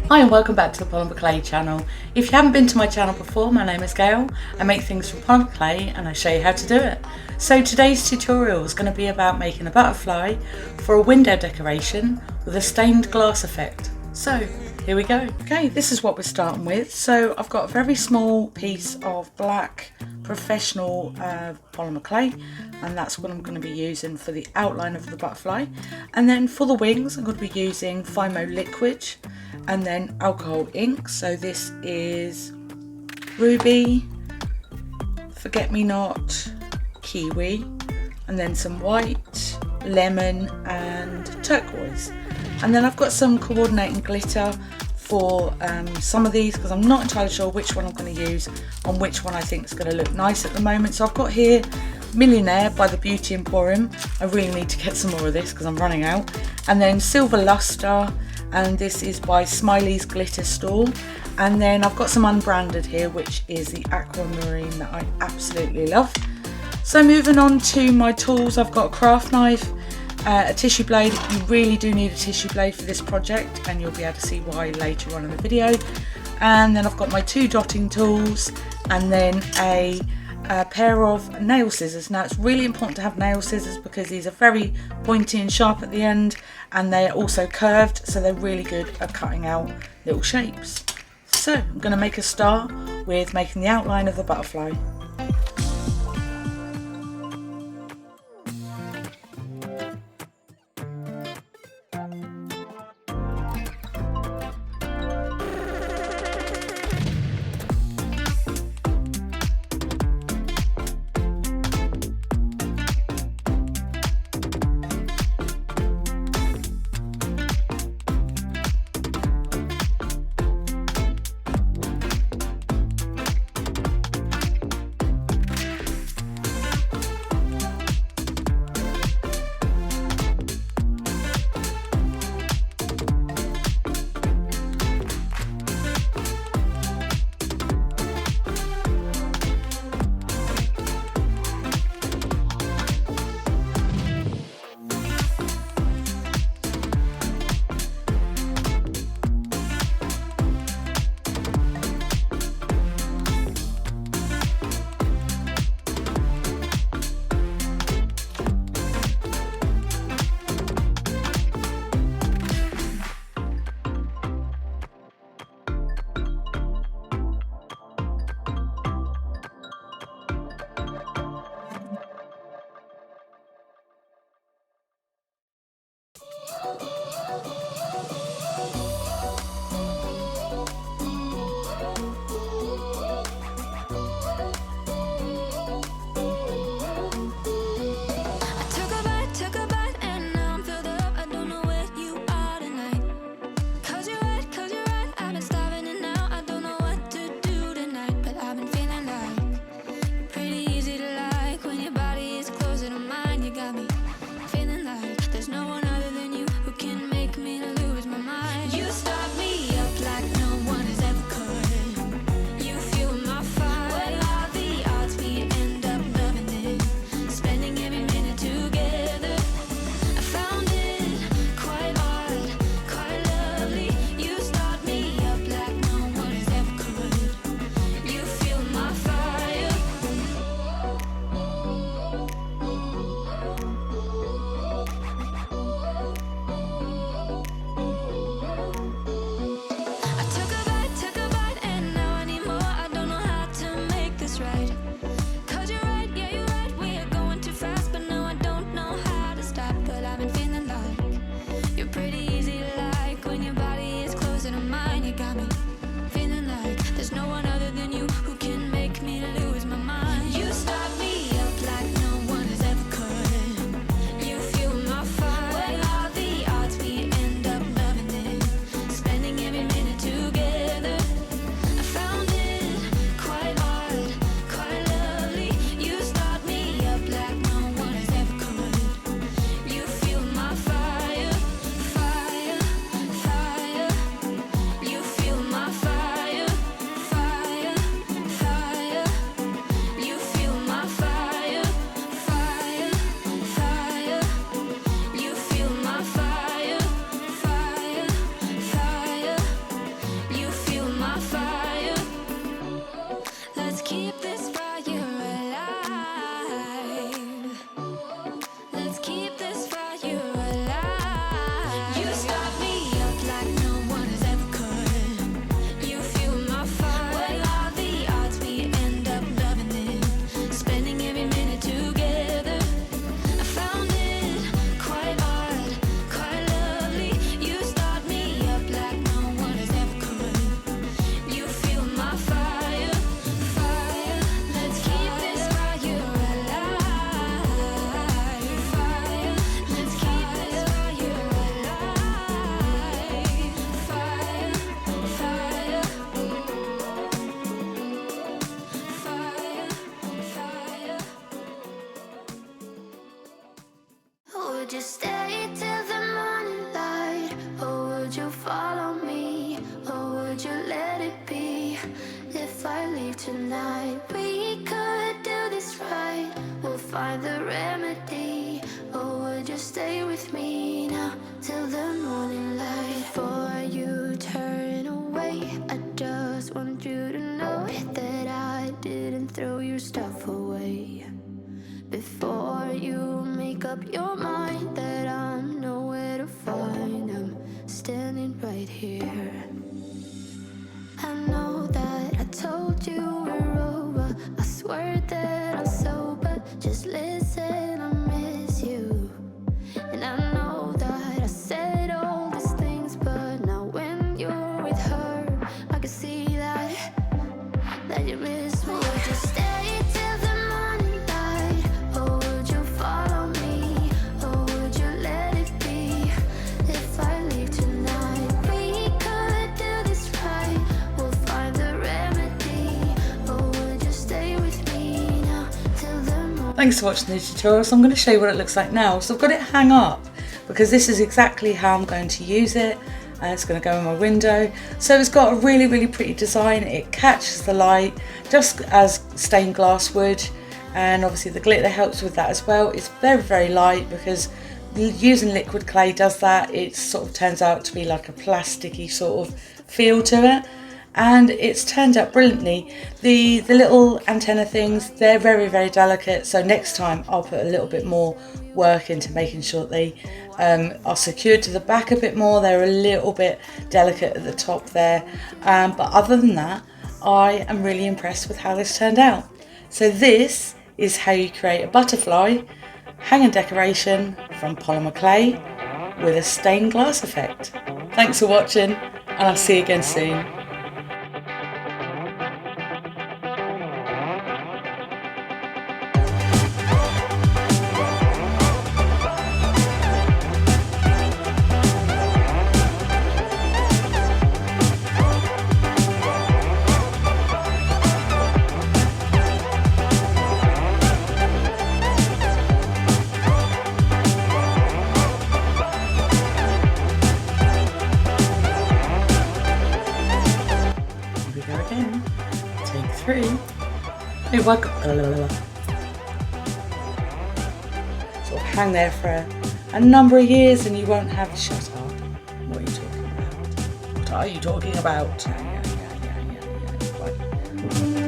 Hi and welcome back to the Polymer Clay channel. If you haven't been to my channel before, my name is Gail. I make things from polymer clay and I show you how to do it. So today's tutorial is going to be about making a butterfly for a window decoration with a stained glass effect. So here we go. Okay, this is what we're starting with. So I've got a very small piece of black Professional polymer clay, and that's what I'm going to be using for the outline of the butterfly. And then for the wings I'm going to be using Fimo liquid and then alcohol ink. So this is ruby, forget me not, kiwi, and then some white, lemon and turquoise. And then I've got some coordinating glitter for some of these because I'm not entirely sure which one I'm going to use on which one I think is going to look nice at the moment. So I've got here Millionaire by the Beauty Emporium. I really need to get some more of this because I'm running out. And then Silver Luster, and this is by Smiley's Glitter Store. And then I've got some unbranded here, which is the Aquamarine that I absolutely love. So moving on to my tools, I've got a craft knife, a tissue blade. You really do need a tissue blade for this project and you'll be able to see why later on in the video. And then I've got my two dotting tools and then a pair of nail scissors. Now it's really important to have nail scissors because these are very pointy and sharp at the end, and they're also curved, so they're really good at cutting out little shapes. So I'm going to make a start with making the outline of the butterfly. would you stay till the morning light? Or would you follow me? Or would you let it be? If I leave tonight, we could do this right. We'll find the remedy. Or would you stay with me now till the morning light? Before you turn away, I just want you to know that I didn't throw your stuff away. Before you make up your mind that I'm nowhere to find, I'm standing right here. I know that I told you we're over. I swear that I'm sober. Just listen, I miss you. And I know that I said all these things, but now when you're with her, I can see that you miss me. Would you stay till the morning light? Or would you follow me? Or would you let it be? If I leave tonight, we could do this right. We'll find the remedy. Or would you stay with me now till the morning? Thanks for watching the tutorial. So I'm going to show you what it looks like now. So I've got it hung up because this is exactly how I'm going to use it. It's going to go in my window. So it's got a really pretty design. It catches the light just as stained glass would, and obviously the glitter helps with that as well. It's very light because using liquid clay does that. It sort of turns out to be like a plasticky sort of feel to it, and it's turned out brilliantly. The little antenna things, they're very delicate, so next time I'll put a little bit more work into making sure they are secured to the back a bit more. They're a little bit delicate at the top there, but other than that, I am really impressed with how this turned out. So this is how you create a butterfly hanging decoration from polymer clay with a stained glass effect. Thanks for watching, and I'll see you again soon. Take 3. Hey, welcome. Sort of hang there for a number of years and you won't have. Shut up. What are you talking about? What are you talking about? Yeah. Right.